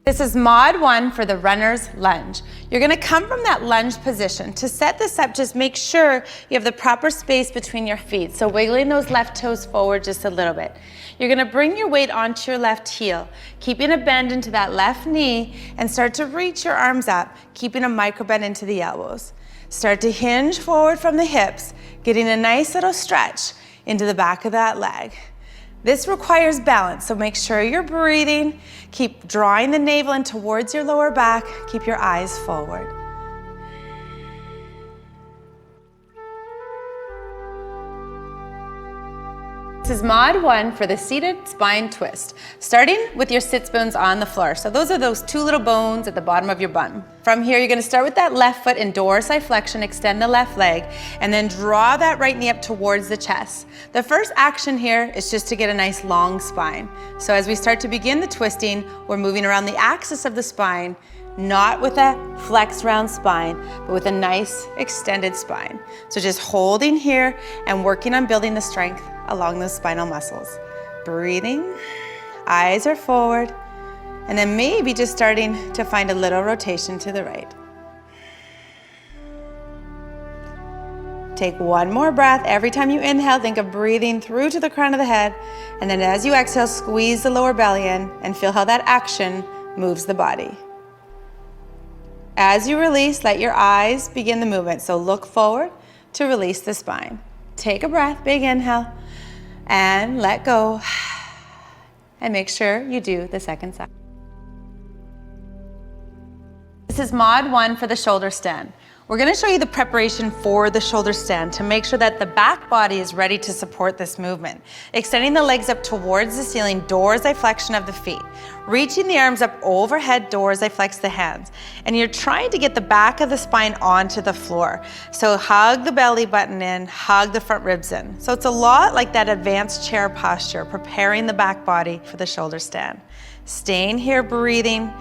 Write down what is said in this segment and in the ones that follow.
This is mod 1 for the runner's lunge. You're gonna come from that lunge position. To set this up, just make sure you have the proper space between your feet. So wiggling those left toes forward just a little bit. You're gonna bring your weight onto your left heel, keeping a bend into that left knee, and start to reach your arms up, keeping a micro bend into the elbows. Start to hinge forward from the hips, getting a nice little stretch into the back of that leg. This requires balance, so make sure you're breathing. Keep drawing the navel in towards your lower back. Keep your eyes forward. This is mod 1 for the seated spine twist, starting with your sits bones on the floor. So those are those two little bones at the bottom of your bum. From here, you're gonna start with that left foot in dorsal flexion, extend the left leg, and then draw that right knee up towards the chest. The first action here is just to get a nice long spine. So as we start to begin the twisting, we're moving around the axis of the spine, not with a flexed round spine, but with a nice extended spine. So just holding here and working on building the strength along those spinal muscles. Breathing, eyes are forward, and then maybe just starting to find a little rotation to the right. Take one more breath. Every time you inhale, think of breathing through to the crown of the head, and then as you exhale, squeeze the lower belly in and feel how that action moves the body. As you release, let your eyes begin the movement. So look forward to release the spine. Take a breath, big inhale, and let go. And make sure you do the second side. This is mod 1 for the shoulder stand. We're gonna show you the preparation for the shoulder stand to make sure that the back body is ready to support this movement. Extending the legs up towards the ceiling, dorsal flexion of the feet. Reaching the arms up overhead, dorsal flex the hands. And you're trying to get the back of the spine onto the floor. So hug the belly button in, hug the front ribs in. So it's a lot like that advanced chair posture, preparing the back body for the shoulder stand. Staying here, breathing.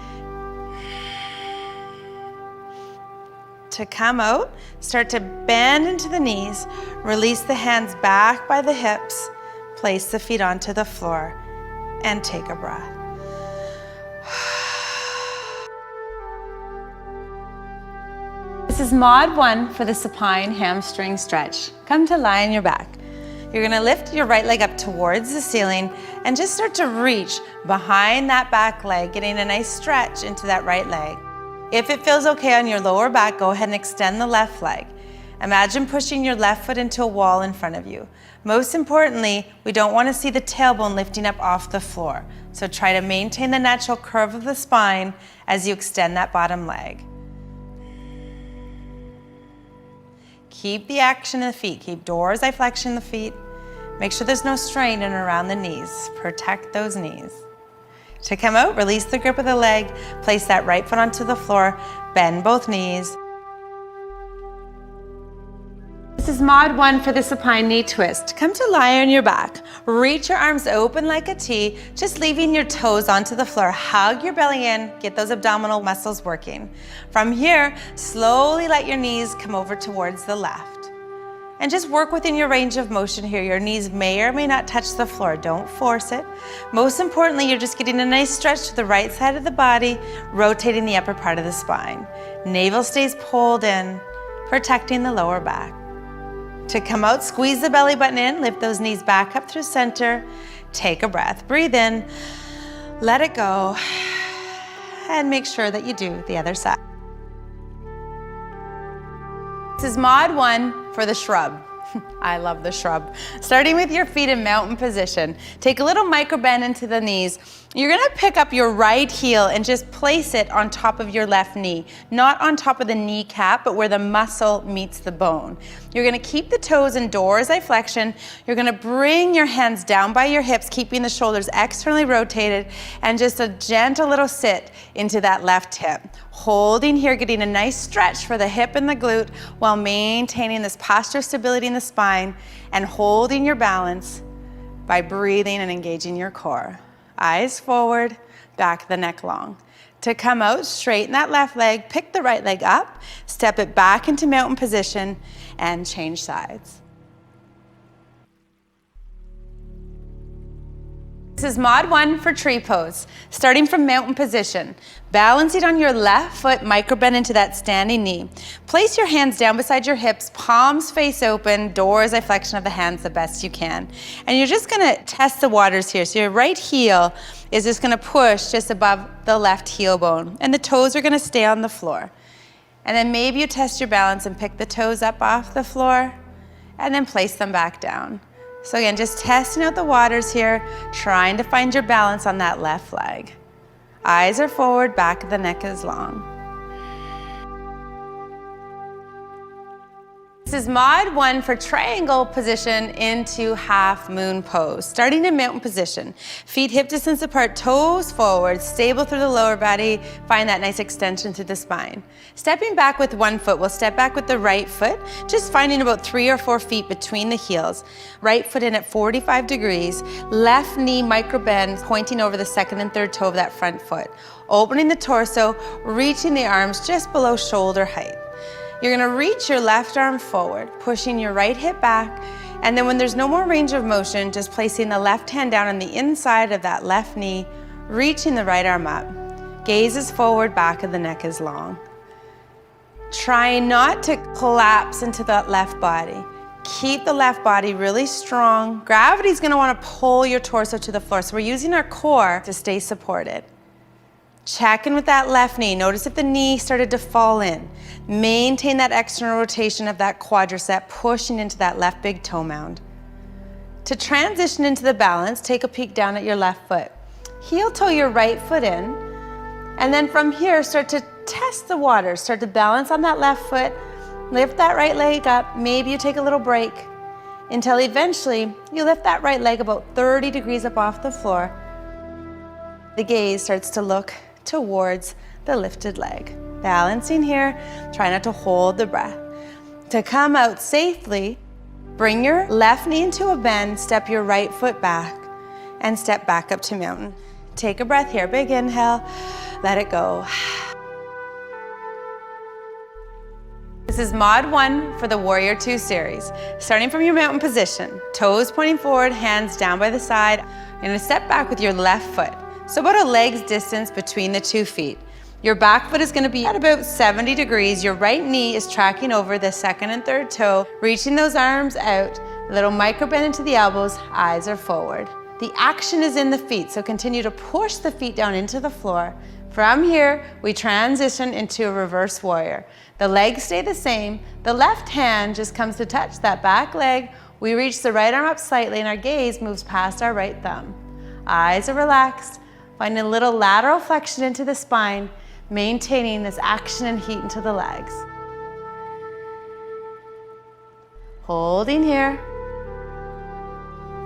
To come out, start to bend into the knees, release the hands back by the hips, place the feet onto the floor, and take a breath. This is mod 1 for the supine hamstring stretch. Come to lie on your back. You're gonna lift your right leg up towards the ceiling and just start to reach behind that back leg, getting a nice stretch into that right leg. If it feels okay on your lower back, go ahead and extend the left leg. Imagine pushing your left foot into a wall in front of you. Most importantly, we don't want to see the tailbone lifting up off the floor. So try to maintain the natural curve of the spine as you extend that bottom leg. Keep the action in the feet. Keep dorsal flexion in the feet. Make sure there's no strain in and around the knees. Protect those knees. To come out, release the grip of the leg, place that right foot onto the floor, bend both knees. This is mod 1 for the supine knee twist. Come to lie on your back. Reach your arms open like a T, just leaving your toes onto the floor. Hug your belly in, get those abdominal muscles working. From here, slowly let your knees come over towards the left. And just work within your range of motion here. Your knees may or may not touch the floor. Don't force it. Most importantly, you're just getting a nice stretch to the right side of the body, rotating the upper part of the spine. Navel stays pulled in, protecting the lower back. To come out, squeeze the belly button in, lift those knees back up through center. Take a breath. Breathe in, let it go, and make sure that you do the other side. This is mod 1 for the shrub. I love the shrub. Starting with your feet in mountain position. Take a little micro bend into the knees. You're gonna pick up your right heel and just place it on top of your left knee. Not on top of the kneecap, but where the muscle meets the bone. You're gonna keep the toes in dorsal flexion. You're gonna bring your hands down by your hips, keeping the shoulders externally rotated, and just a gentle little sit into that left hip. Holding here, getting a nice stretch for the hip and the glute while maintaining this posture stability in the spine and holding your balance by breathing and engaging your core. Eyes forward, back of the neck long. To come out, straighten that left leg, pick the right leg up, step it back into mountain position, and change sides. This is mod 1 for tree pose. Starting from mountain position. Balancing on your left foot, microbend into that standing knee. Place your hands down beside your hips, palms face open, doors eye flexion of the hands the best you can. And you're just gonna test the waters here. So your right heel is just gonna push just above the left heel bone, and the toes are gonna stay on the floor. And then maybe you test your balance and pick the toes up off the floor, and then place them back down. So again, just testing out the waters here, trying to find your balance on that left leg. Eyes are forward, back of the neck is long. This is mod 1 for triangle position into half moon pose. Starting in mountain position. Feet hip distance apart, toes forward, stable through the lower body. Find that nice extension through the spine. Stepping back with one foot, we'll step back with the right foot, just finding about 3 or 4 feet between the heels. Right foot in at 45 degrees, left knee micro bend, pointing over the second and third toe of that front foot. Opening the torso, reaching the arms just below shoulder height. You're gonna reach your left arm forward, pushing your right hip back, and then when there's no more range of motion, just placing the left hand down on the inside of that left knee, reaching the right arm up. Gaze is forward, back of the neck is long. Try not to collapse into that left body. Keep the left body really strong. Gravity's gonna wanna pull your torso to the floor, so we're using our core to stay supported. Check in with that left knee. Notice if the knee started to fall in. Maintain that external rotation of that quadricep, pushing into that left big toe mound. To transition into the balance, take a peek down at your left foot. Heel toe your right foot in, and then from here, start to test the water. Start to balance on that left foot, lift that right leg up. Maybe you take a little break until eventually you lift that right leg about 30 degrees up off the floor. The gaze starts to look towards the lifted leg. Balancing here, try not to hold the breath. To come out safely, bring your left knee into a bend, step your right foot back, and step back up to mountain. Take a breath here, big inhale, let it go. This is mod 1 for the Warrior 2 series. Starting from your mountain position, toes pointing forward, hands down by the side. You're gonna step back with your left foot. So about a leg's distance between the 2 feet. Your back foot is gonna be at about 70 degrees. Your right knee is tracking over the second and third toe, reaching those arms out, a little micro bend into the elbows, eyes are forward. The action is in the feet, so continue to push the feet down into the floor. From here, we transition into a reverse warrior. The legs stay the same. The left hand just comes to touch that back leg. We reach the right arm up slightly and our gaze moves past our right thumb. Eyes are relaxed. Find a little lateral flexion into the spine, maintaining this action and heat into the legs. Holding here.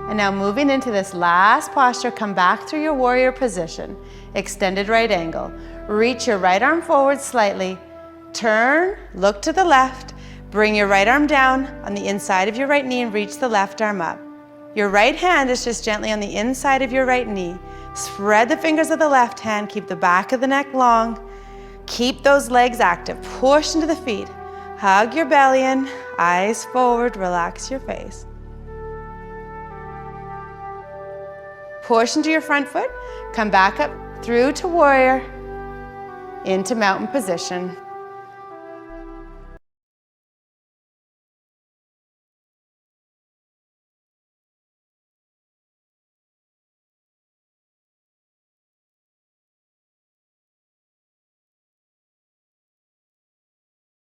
And now moving into this last posture, come back through your warrior position. Extended right angle. Reach your right arm forward slightly. Turn, look to the left. Bring your right arm down on the inside of your right knee and reach the left arm up. Your right hand is just gently on the inside of your right knee. Spread the fingers of the left hand, keep the back of the neck long. Keep those legs active, push into the feet. Hug your belly in, eyes forward, relax your face. Push into your front foot, come back up through to warrior, into mountain position.